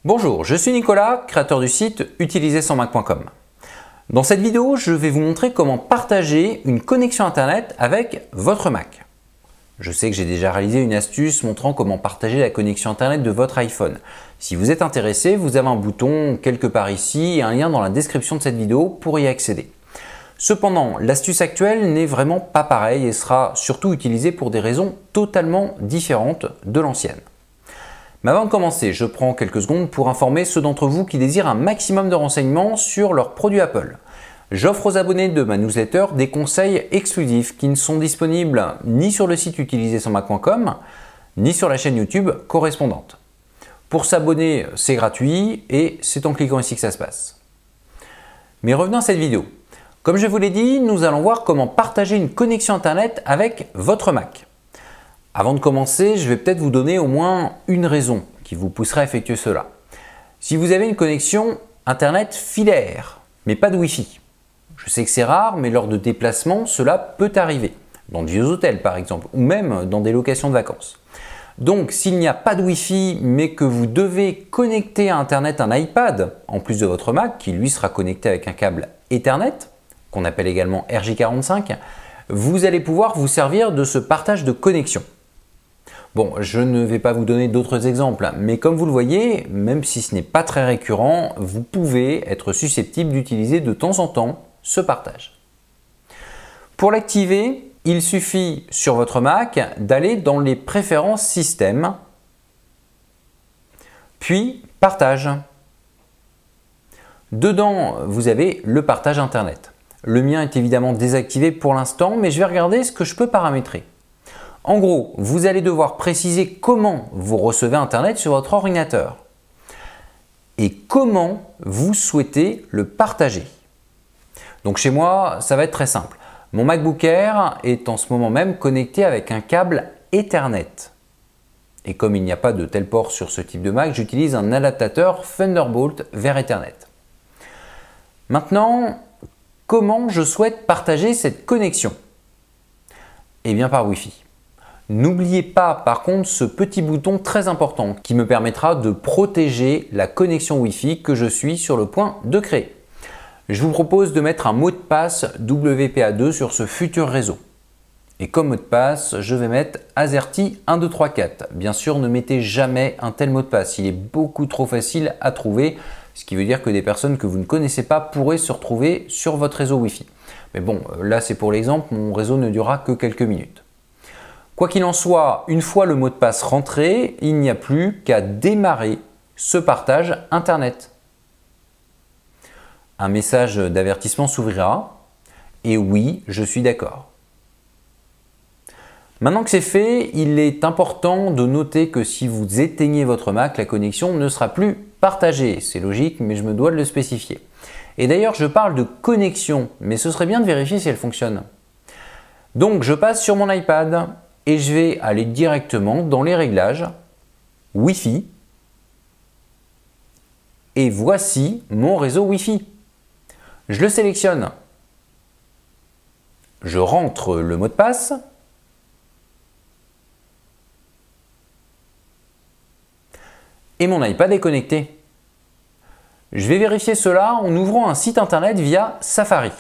Bonjour, je suis Nicolas, créateur du site utiliser-son-mac.com. Dans cette vidéo, je vais vous montrer comment partager une connexion Internet avec votre Mac. Je sais que j'ai déjà réalisé une astuce montrant comment partager la connexion Internet de votre iPhone. Si vous êtes intéressé, vous avez un bouton quelque part ici et un lien dans la description de cette vidéo pour y accéder. Cependant, l'astuce actuelle n'est vraiment pas pareille et sera surtout utilisée pour des raisons totalement différentes de l'ancienne. Mais avant de commencer, je prends quelques secondes pour informer ceux d'entre vous qui désirent un maximum de renseignements sur leurs produits Apple. J'offre aux abonnés de ma newsletter des conseils exclusifs qui ne sont disponibles ni sur le site utiliser-son-mac.com ni sur la chaîne YouTube correspondante. Pour s'abonner, c'est gratuit et c'est en cliquant ici que ça se passe. Mais revenons à cette vidéo. Comme je vous l'ai dit, nous allons voir comment partager une connexion Internet avec votre Mac. Avant de commencer, je vais peut-être vous donner au moins une raison qui vous poussera à effectuer cela. Si vous avez une connexion Internet filaire, mais pas de Wi-Fi. Je sais que c'est rare, mais lors de déplacements, cela peut arriver. Dans de vieux hôtels par exemple, ou même dans des locations de vacances. Donc s'il n'y a pas de Wi-Fi, mais que vous devez connecter à Internet un iPad, en plus de votre Mac, qui lui sera connecté avec un câble Ethernet, qu'on appelle également RJ45, vous allez pouvoir vous servir de ce partage de connexion. Bon, je ne vais pas vous donner d'autres exemples, mais comme vous le voyez, même si ce n'est pas très récurrent, vous pouvez être susceptible d'utiliser de temps en temps ce partage. Pour l'activer, il suffit sur votre Mac d'aller dans les préférences système, puis partage. Dedans, vous avez le partage Internet. Le mien est évidemment désactivé pour l'instant, mais je vais regarder ce que je peux paramétrer. En gros, vous allez devoir préciser comment vous recevez Internet sur votre ordinateur et comment vous souhaitez le partager. Donc chez moi, ça va être très simple. Mon MacBook Air est en ce moment même connecté avec un câble Ethernet. Et comme il n'y a pas de tel port sur ce type de Mac, j'utilise un adaptateur Thunderbolt vers Ethernet. Maintenant, comment je souhaite partager cette connexion? Eh bien par Wi-Fi. N'oubliez pas par contre ce petit bouton très important qui me permettra de protéger la connexion Wi-Fi que je suis sur le point de créer. Je vous propose de mettre un mot de passe WPA2 sur ce futur réseau. Et comme mot de passe, je vais mettre AZERTY1234. Bien sûr, ne mettez jamais un tel mot de passe, il est beaucoup trop facile à trouver, ce qui veut dire que des personnes que vous ne connaissez pas pourraient se retrouver sur votre réseau Wi-Fi. Mais bon, là c'est pour l'exemple, mon réseau ne durera que quelques minutes. Quoi qu'il en soit, une fois le mot de passe rentré, il n'y a plus qu'à démarrer ce partage Internet. Un message d'avertissement s'ouvrira et oui, je suis d'accord. Maintenant que c'est fait, il est important de noter que si vous éteignez votre Mac, la connexion ne sera plus partagée. C'est logique, mais je me dois de le spécifier. Et d'ailleurs, je parle de connexion, mais ce serait bien de vérifier si elle fonctionne. Donc, je passe sur mon iPad et je vais aller directement dans les réglages Wi-Fi. Et voici mon réseau Wi-Fi. Je le sélectionne. Je rentre le mot de passe. Et mon iPad est connecté. Je vais vérifier cela en ouvrant un site internet via Safari.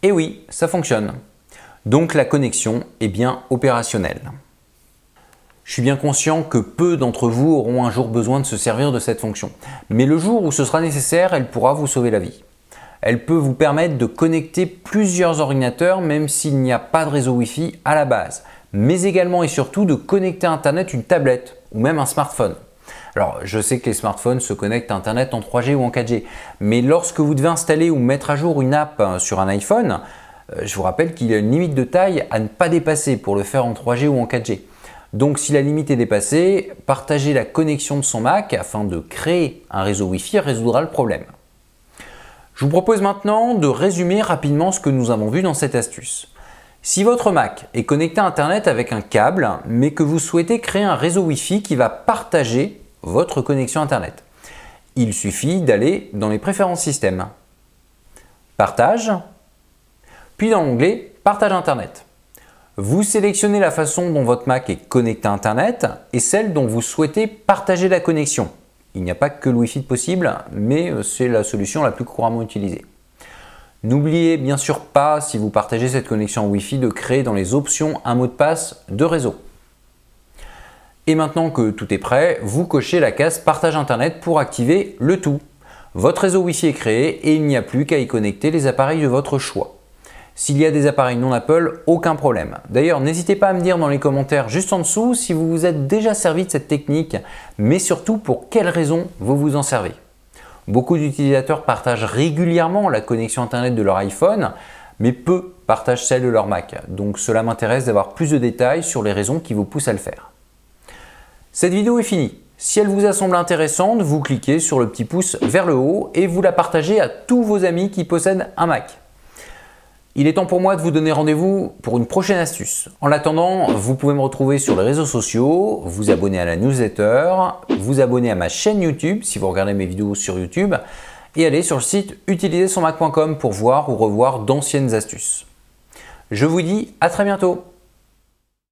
Et oui, ça fonctionne. Donc la connexion est bien opérationnelle. Je suis bien conscient que peu d'entre vous auront un jour besoin de se servir de cette fonction. Mais le jour où ce sera nécessaire, elle pourra vous sauver la vie. Elle peut vous permettre de connecter plusieurs ordinateurs même s'il n'y a pas de réseau Wi-Fi à la base. Mais également et surtout de connecter à Internet une tablette ou même un smartphone. Alors, je sais que les smartphones se connectent à Internet en 3G ou en 4G, mais lorsque vous devez installer ou mettre à jour une app sur un iPhone, je vous rappelle qu'il y a une limite de taille à ne pas dépasser pour le faire en 3G ou en 4G. Donc, si la limite est dépassée, partager la connexion de son Mac afin de créer un réseau Wi-Fi résoudra le problème. Je vous propose maintenant de résumer rapidement ce que nous avons vu dans cette astuce. Si votre Mac est connecté à Internet avec un câble, mais que vous souhaitez créer un réseau Wi-Fi qui va partager votre connexion Internet, il suffit d'aller dans les préférences système, partage, puis dans l'onglet partage Internet. Vous sélectionnez la façon dont votre Mac est connecté à Internet et celle dont vous souhaitez partager la connexion. Il n'y a pas que le Wi-Fi de possible, mais c'est la solution la plus couramment utilisée. N'oubliez bien sûr pas, si vous partagez cette connexion Wi-Fi, de créer dans les options un mot de passe de réseau. Et maintenant que tout est prêt, vous cochez la case Partage Internet pour activer le tout. Votre réseau Wi-Fi est créé et il n'y a plus qu'à y connecter les appareils de votre choix. S'il y a des appareils non Apple, aucun problème. D'ailleurs, n'hésitez pas à me dire dans les commentaires juste en dessous si vous vous êtes déjà servi de cette technique, mais surtout pour quelles raisons vous vous en servez. Beaucoup d'utilisateurs partagent régulièrement la connexion Internet de leur iPhone, mais peu partagent celle de leur Mac. Donc cela m'intéresse d'avoir plus de détails sur les raisons qui vous poussent à le faire. Cette vidéo est finie. Si elle vous a semblé intéressante, vous cliquez sur le petit pouce vers le haut et vous la partagez à tous vos amis qui possèdent un Mac. Il est temps pour moi de vous donner rendez-vous pour une prochaine astuce. En attendant, vous pouvez me retrouver sur les réseaux sociaux, vous abonner à la newsletter, vous abonner à ma chaîne YouTube si vous regardez mes vidéos sur YouTube et aller sur le site utilisersonmac.com pour voir ou revoir d'anciennes astuces. Je vous dis à très bientôt.